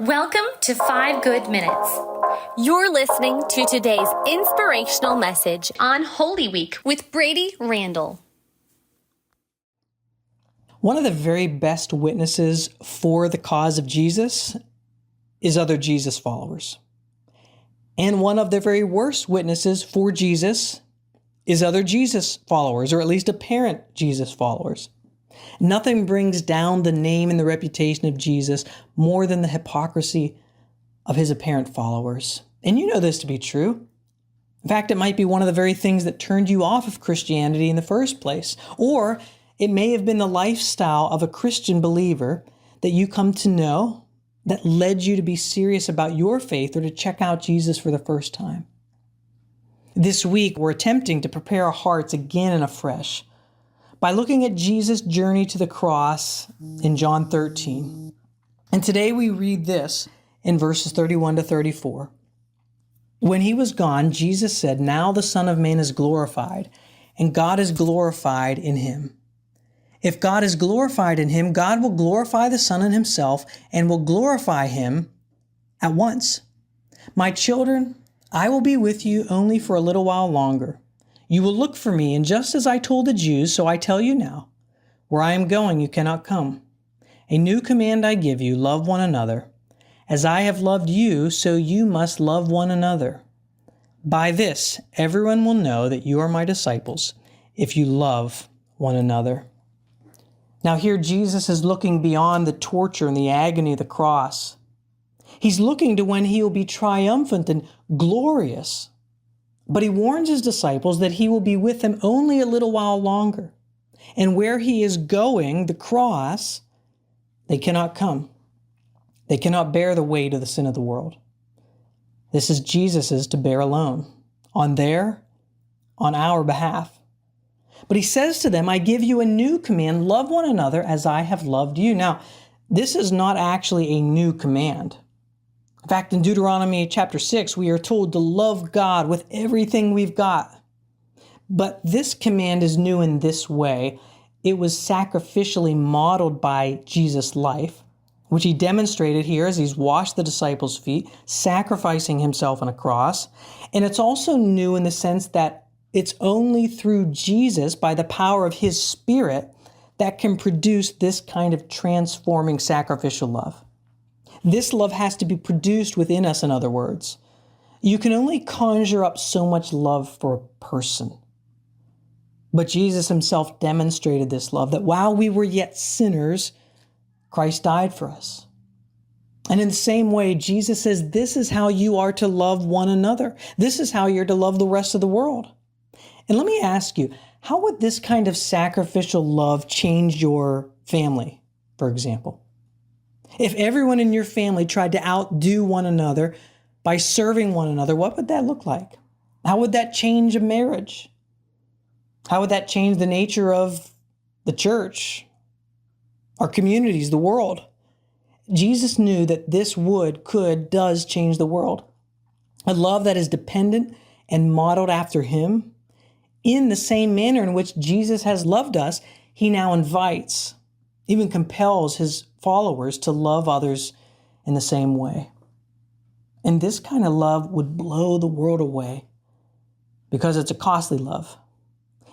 Welcome to 5 Good Minutes. You're listening to today's inspirational message On Holy Week with Brady Randall. One of the very best witnesses for the cause of Jesus is other Jesus followers. And one of the very worst witnesses for Jesus is other Jesus followers, or at least apparent Jesus followers. Nothing brings down the name and the reputation of Jesus more than the hypocrisy of his apparent followers. And you know this to be true. In fact, it might be one of the very things that turned you off of Christianity in the first place. Or it may have been the lifestyle of a Christian believer that you come to know that led you to be serious about your faith or to check out Jesus for the first time. This week, we're attempting to prepare our hearts again and afresh by looking at Jesus' journey to the cross in John 13. And today we read this in verses 31 to 34. When he was gone, Jesus said, "Now the Son of Man is glorified, and God is glorified in him. If God is glorified in him, God will glorify the Son in himself and will glorify him at once. My children, I will be with you only for a little while longer. You will look for me, and just as I told the Jews, so I tell you now, where I am going, you cannot come. A new command I give you, love one another. As I have loved you, so you must love one another. By this, everyone will know that you are my disciples, if you love one another." Now here Jesus is looking beyond the torture and the agony of the cross. He's looking to when he will be triumphant and glorious. But he warns his disciples that he will be with them only a little while longer. And where he is going, the cross, they cannot come. They cannot bear the weight of the sin of the world. This is Jesus's to bear alone, on our behalf. But he says to them, "I give you a new command, love one another as I have loved you." Now, this is not actually a new command. In fact, in Deuteronomy chapter 6, we are told to love God with everything we've got. But this command is new in this way. It was sacrificially modeled by Jesus' life, which he demonstrated here as he's washed the disciples' feet, sacrificing himself on a cross. And it's also new in the sense that it's only through Jesus, by the power of his Spirit, that can produce this kind of transforming sacrificial love. This love has to be produced within us, in other words. You can only conjure up so much love for a person. But Jesus himself demonstrated this love, that while we were yet sinners, Christ died for us. And in the same way, Jesus says, this is how you are to love one another. This is how you're to love the rest of the world. And let me ask you, how would this kind of sacrificial love change your family, for example? If everyone in your family tried to outdo one another by serving one another, what would that look like? How would that change a marriage? How would that change the nature of the church, our communities, the world? Jesus knew that this does change the world. A love that is dependent and modeled after him. In the same manner in which Jesus has loved us, he now invites, even compels his followers to love others in the same way. And this kind of love would blow the world away because it's a costly love.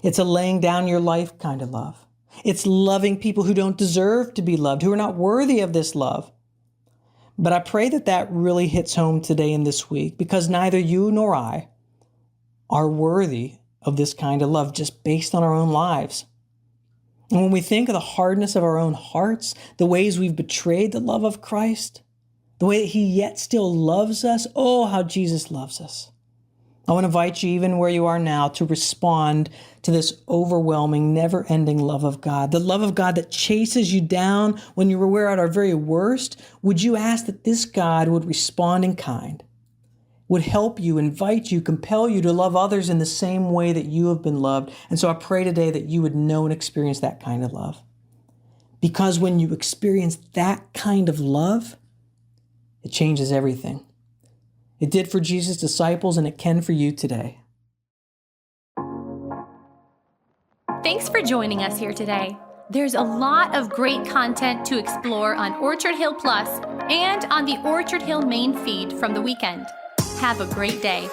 It's a laying down your life kind of love. It's loving people who don't deserve to be loved, who are not worthy of this love. But I pray that that really hits home today and this week, because neither you nor I are worthy of this kind of love just based on our own lives. And when we think of the hardness of our own hearts, the ways we've betrayed the love of Christ, the way that he yet still loves us, oh, how Jesus loves us. I want to invite you, even where you are now, to respond to this overwhelming, never-ending love of God, the love of God that chases you down when you were at our very worst. Would you ask that this God would respond in kind, would help you, invite you, compel you to love others in the same way that you have been loved? And so I pray today that you would know and experience that kind of love. Because when you experience that kind of love, it changes everything. It did for Jesus' disciples, and it can for you today. Thanks for joining us here today. There's a lot of great content to explore on Orchard Hill Plus and on the Orchard Hill main feed from the weekend. Have a great day.